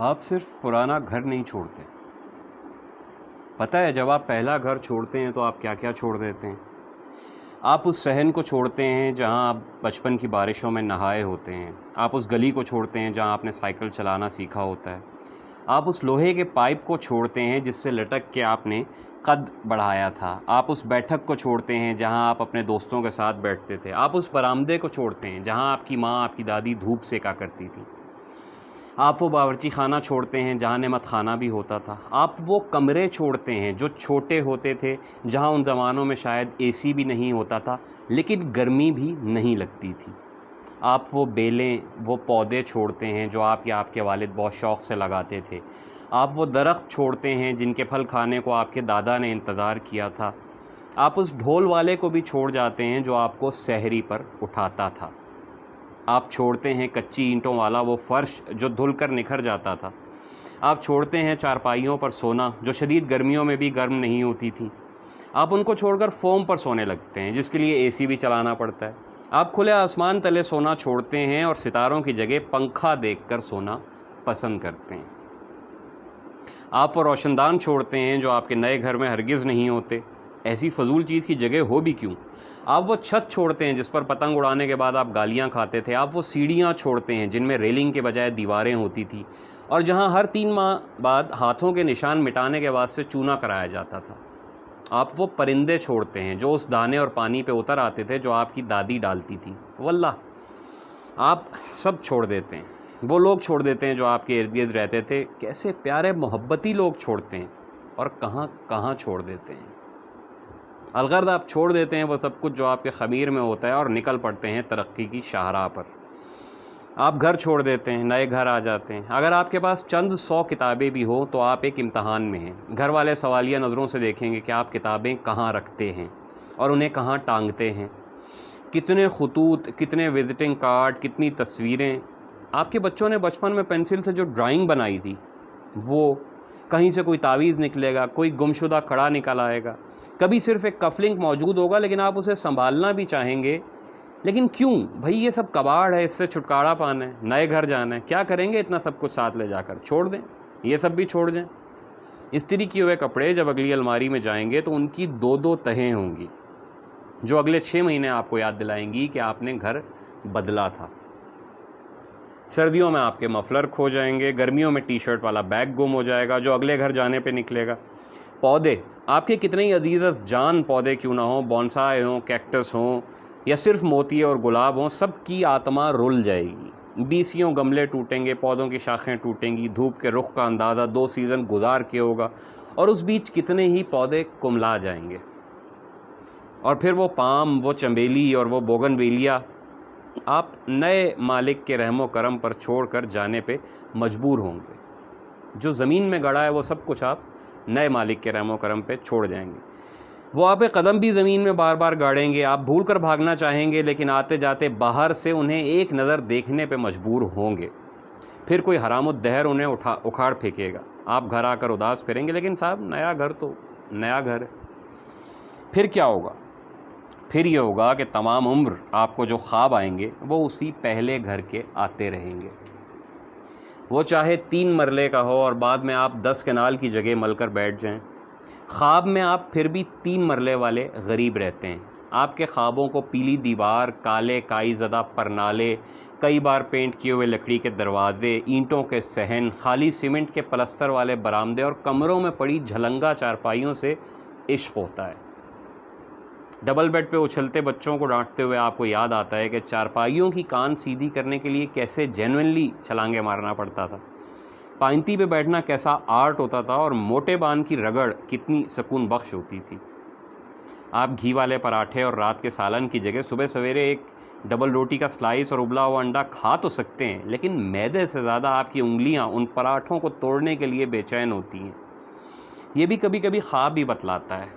آپ صرف پرانا گھر نہیں چھوڑتے. پتہ ہے جب آپ پہلا گھر چھوڑتے ہیں تو آپ کیا کیا چھوڑ دیتے ہیں. آپ اس صحن کو چھوڑتے ہیں جہاں آپ بچپن کی بارشوں میں نہائے ہوتے ہیں. آپ اس گلی کو چھوڑتے ہیں جہاں آپ نے سائیکل چلانا سیکھا ہوتا ہے. آپ اس لوہے کے پائپ کو چھوڑتے ہیں جس سے لٹک کے آپ نے قد بڑھایا تھا. آپ اس بیٹھک کو چھوڑتے ہیں جہاں آپ اپنے دوستوں کے ساتھ بیٹھتے تھے. آپ اس برآمدے کو چھوڑتے ہیں جہاں آپ کی ماں آپ کی دادی دھوپ سیکا کرتی تھی. آپ وہ باورچی خانہ چھوڑتے ہیں جہاں نعمت خانہ بھی ہوتا تھا. آپ وہ کمرے چھوڑتے ہیں جو چھوٹے ہوتے تھے جہاں ان زمانوں میں شاید اے سی بھی نہیں ہوتا تھا لیکن گرمی بھی نہیں لگتی تھی. آپ وہ بیلیں وہ پودے چھوڑتے ہیں جو آپ یا آپ کے والد بہت شوق سے لگاتے تھے. آپ وہ درخت چھوڑتے ہیں جن کے پھل کھانے کو آپ کے دادا نے انتظار کیا تھا. آپ اس ڈھول والے کو بھی چھوڑ جاتے ہیں جو آپ کو سحری پر اٹھاتا تھا. آپ چھوڑتے ہیں کچی اینٹوں والا وہ فرش جو دھل کر نکھر جاتا تھا. آپ چھوڑتے ہیں چارپائیوں پر سونا جو شدید گرمیوں میں بھی گرم نہیں ہوتی تھی. آپ ان کو چھوڑ کر فوم پر سونے لگتے ہیں جس کے لیے اے سی بھی چلانا پڑتا ہے. آپ کھلے آسمان تلے سونا چھوڑتے ہیں اور ستاروں کی جگہ پنکھا دیکھ کر سونا پسند کرتے ہیں. آپ وہ روشن دان چھوڑتے ہیں جو آپ کے نئے گھر میں ہرگز نہیں ہوتے. ایسی فضول چیز کی جگہ ہو بھی کیوں. آپ وہ چھت چھوڑتے ہیں جس پر پتنگ اڑانے کے بعد آپ گالیاں کھاتے تھے. آپ وہ سیڑھیاں چھوڑتے ہیں جن میں ریلنگ کے بجائے دیواریں ہوتی تھی اور جہاں ہر 3 ماہ بعد ہاتھوں کے نشان مٹانے کے واسطے چونا کرایا جاتا تھا. آپ وہ پرندے چھوڑتے ہیں جو اس دانے اور پانی پہ اتر آتے تھے جو آپ کی دادی ڈالتی تھی. واللہ آپ سب چھوڑ دیتے ہیں. وہ لوگ چھوڑ دیتے ہیں جو آپ کے ارد گرد رہتے تھے. کیسے پیارے محبتی لوگ چھوڑتے ہیں اور کہاں کہاں چھوڑ دیتے ہیں. الغرض آپ چھوڑ دیتے ہیں وہ سب کچھ جو آپ کے خمیر میں ہوتا ہے اور نکل پڑتے ہیں ترقی کی شاہراہ پر. آپ گھر چھوڑ دیتے ہیں نئے گھر آ جاتے ہیں. اگر آپ کے پاس چند 100 کتابیں بھی ہوں تو آپ ایک امتحان میں ہیں. گھر والے سوالیہ نظروں سے دیکھیں گے کہ آپ کتابیں کہاں رکھتے ہیں اور انہیں کہاں ٹانگتے ہیں. کتنے خطوط کتنے وزٹنگ کارڈ کتنی تصویریں. آپ کے بچوں نے بچپن میں پینسل سے جو ڈرائنگ بنائی تھی وہ کہیں سے کوئی تعویذ نکلے گا کوئی گمشدہ کڑا نکل آئے گا. کبھی صرف ایک کف لنک موجود ہوگا لیکن آپ اسے سنبھالنا بھی چاہیں گے. لیکن کیوں بھائی یہ سب کباڑ ہے. اس سے چھٹکارا پانا ہے. نئے گھر جانا ہے. کیا کریں گے اتنا سب کچھ ساتھ لے جا کر. چھوڑ دیں یہ سب بھی چھوڑ دیں. استری کیے ہوئے کپڑے جب اگلی الماری میں جائیں گے تو ان کی 2 تہیں ہوں گی جو اگلے 6 مہینے آپ کو یاد دلائیں گی کہ آپ نے گھر بدلا تھا. سردیوں میں آپ کے مفلر کھو جائیں گے. گرمیوں میں ٹی شرٹ والا بیگ گم ہو جائے گا جو اگلے گھر جانے پہ نکلے گا. پودے آپ کے کتنے ہی عزیز جان پودے کیوں نہ ہوں بونسائے ہوں کیکٹس ہوں یا صرف موتی اور گلاب ہوں سب کی آتما رول جائے گی. 20 گملے ٹوٹیں گے. پودوں کی شاخیں ٹوٹیں گی. دھوپ کے رخ کا اندازہ 2 سیزن گزار کے ہوگا اور اس بیچ کتنے ہی پودے کملا جائیں گے. اور پھر وہ پام وہ چنبیلی اور وہ بوگن ویلیا آپ نئے مالک کے رحم و کرم پر چھوڑ کر جانے پہ مجبور ہوں گے. جو زمین میں گڑا ہے وہ سب کچھ آپ نئے مالک کے رحم و کرم پہ چھوڑ جائیں گے. وہ آپ قدم بھی زمین میں بار بار گاڑیں گے. آپ بھول کر بھاگنا چاہیں گے لیکن آتے جاتے باہر سے انہیں ایک نظر دیکھنے پہ مجبور ہوں گے. پھر کوئی حرام الدہر انہیں اکھاڑ پھینکے گا. آپ گھر آ کر اداس پھریں گے لیکن صاحب نیا گھر تو نیا گھر ہے. پھر کیا ہوگا. پھر یہ ہوگا کہ تمام عمر آپ کو جو خواب آئیں گے وہ اسی پہلے گھر کے آتے رہیں گے. وہ چاہے 3 مرلے کا ہو اور بعد میں آپ 10 کنال کی جگہ مل کر بیٹھ جائیں. خواب میں آپ پھر بھی 3 مرلے والے غریب رہتے ہیں. آپ کے خوابوں کو پیلی دیوار کالے کائی زدہ پرنالے کئی بار پینٹ کیے ہوئے لکڑی کے دروازے اینٹوں کے صحن خالی سیمنٹ کے پلستر والے برآمدے اور کمروں میں پڑی جھلنگا چارپائیوں سے عشق ہوتا ہے. ڈبل بیڈ پہ اچھلتے بچوں کو ڈانٹتے ہوئے آپ کو یاد آتا ہے کہ چارپائیوں کی کان سیدھی کرنے کے لیے کیسے جینوئنلی چھلانگے مارنا پڑتا تھا. پائنتی پہ بیٹھنا کیسا آرٹ ہوتا تھا اور موٹے بان کی رگڑ کتنی سکون بخش ہوتی تھی. آپ گھی والے پراٹھے اور رات کے سالن کی جگہ صبح سویرے ایک ڈبل روٹی کا سلائس اور ابلا ہوا انڈا کھا تو سکتے ہیں لیکن میدے سے زیادہ آپ کی انگلیاں ان پراٹھوں کو توڑنے کے لیے بے چین ہوتی ہیں. یہ بھی کبھی کبھی خواب بھی بتلاتا ہے.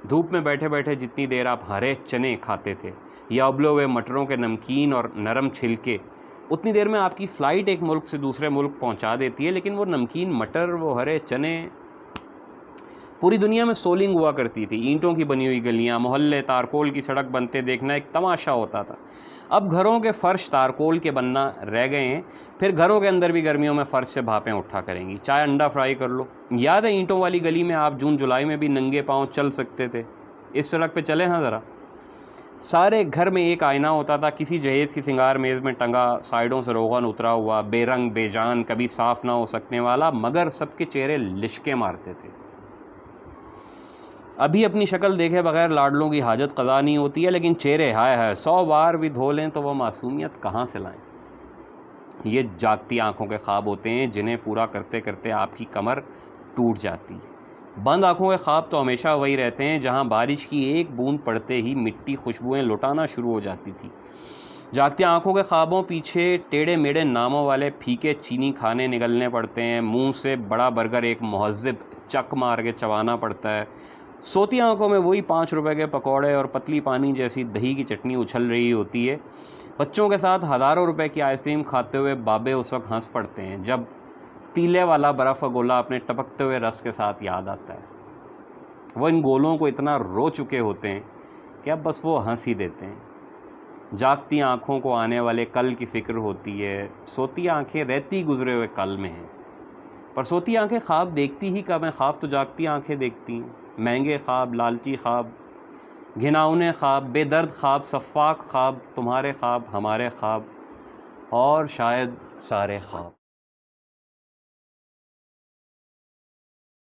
دھوپ میں بیٹھے بیٹھے جتنی دیر آپ ہرے چنے کھاتے تھے یا ابلے ہوئے مٹروں کے نمکین اور نرم چھلکے اتنی دیر میں آپ کی فلائٹ ایک ملک سے دوسرے ملک پہنچا دیتی ہے. لیکن وہ نمکین مٹر وہ ہرے چنے پوری دنیا میں سولنگ ہوا کرتی تھی. اینٹوں کی بنی ہوئی گلیاں محلے تارکول کی سڑک بنتے دیکھنا ایک تماشا ہوتا تھا. اب گھروں کے فرش تارکول کے بننا رہ گئے ہیں، پھر گھروں کے اندر بھی گرمیوں میں فرش سے بھاپیں اٹھا کریں گی، چاہے انڈا فرائی کر لو۔ یاد ہے اینٹوں والی گلی میں آپ جون جولائی میں بھی ننگے پاؤں چل سکتے تھے؟ اس سڑک پہ چلے ہاں ذرا۔ سارے گھر میں ایک آئینہ ہوتا تھا، کسی جہیز کی سنگار میز میں ٹنگا، سائیڈوں سے روغن اترا ہوا، بے رنگ بے جان، کبھی صاف نہ ہو سکنے والا، مگر سب کے چہرے لشکے مارتے تھے۔ ابھی اپنی شکل دیکھے بغیر لاڈلوں کی حاجت قضا نہیں ہوتی ہے، لیکن چہرے ہائے ہائے 100 بار بھی دھو لیں تو وہ معصومیت کہاں سے لائیں؟ یہ جاگتی آنکھوں کے خواب ہوتے ہیں جنہیں پورا کرتے کرتے آپ کی کمر ٹوٹ جاتی ہے۔ بند آنکھوں کے خواب تو ہمیشہ وہی رہتے ہیں جہاں بارش کی ایک بوند پڑتے ہی مٹی خوشبوئیں لٹانا شروع ہو جاتی تھی۔ جاگتی آنکھوں کے خوابوں پیچھے ٹیڑے میڑے ناموں والے پھیکے چینی کھانے نگلنے پڑتے ہیں، منہ سے بڑا برگر ایک مہذب چک مار کے چبانا پڑتا ہے۔ سوتی آنکھوں میں وہی 5 روپے کے پکوڑے اور پتلی پانی جیسی دہی کی چٹنی اچھل رہی ہوتی ہے۔ بچوں کے ساتھ ہزاروں روپے کی آئس کریم کھاتے ہوئے بابے اس وقت ہنس پڑتے ہیں جب تیلے والا برف کا گولا اپنے ٹپکتے ہوئے رس کے ساتھ یاد آتا ہے۔ وہ ان گولوں کو اتنا رو چکے ہوتے ہیں کہ اب بس وہ ہنس ہی دیتے ہیں۔ جاگتی آنکھوں کو آنے والے کل کی فکر ہوتی ہے، سوتی آنکھیں رہتی گزرے ہوئے کل میں ہیں۔ پر سوتی آنکھیں خواب دیکھتی ہی کب ہیں؟ خواب تو جاگتی آنکھیں دیکھتی ہیں۔ مہنگے خواب، لالچی خواب، گھناؤنے خواب، بے درد خواب، شفاق خواب، تمہارے خواب، ہمارے خواب، اور شاید سارے خواب۔